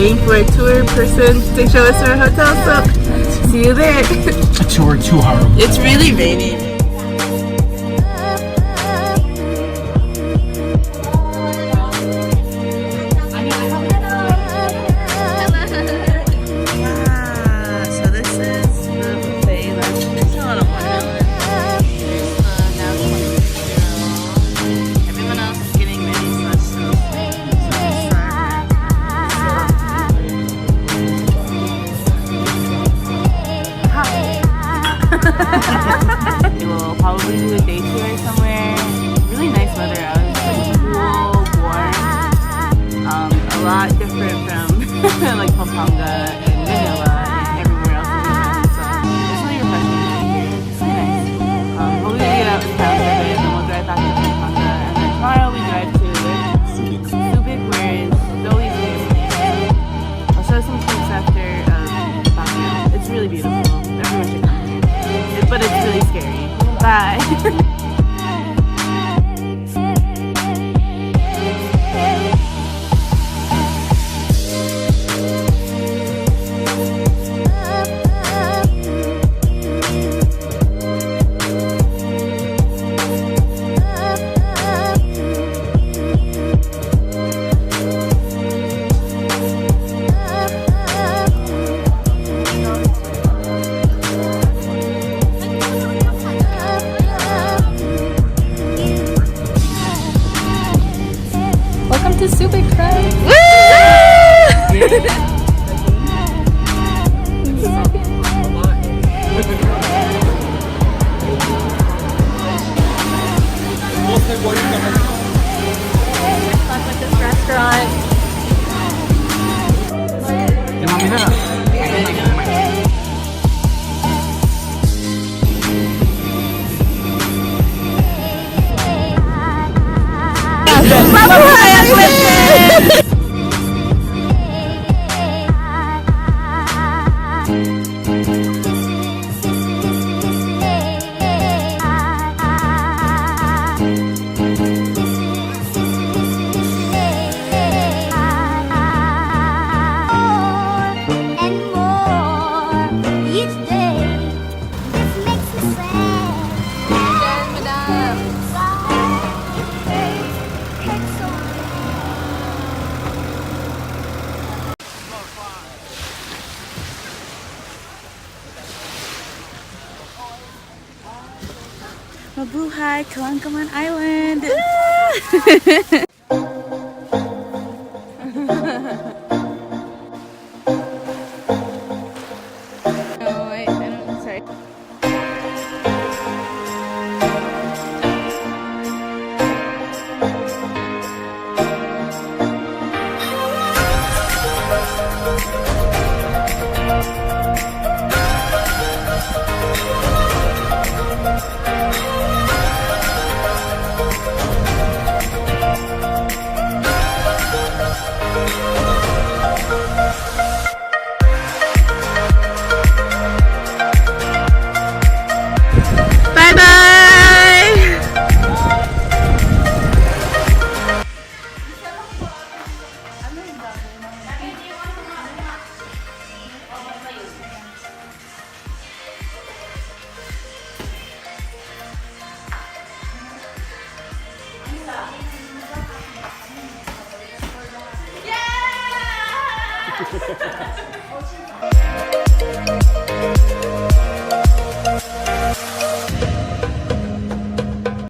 waiting for a tour person to show us our hotel, so see you there. A tour to our hotel. It's really raining. We will probably do a day tour somewhere. Really nice weather out. It's like cool, warm. A lot different from like Pampanga and Manila and everywhere else in the country. So it's really refreshing to be here. It's really nice. Hopefully we get out in town for a bit and then we'll drive back to Pampanga. And then tomorrow we drive to Subic, where is Zoey's family. I'll show some clips after Baguio. It's really beautiful. Everyone should come here. But it's really scary. Bye. To Subic, friends. Woo! Fun with this restaurant. Mabuhay, Kalanggaman Island! Oh, wait, I don't, sorry.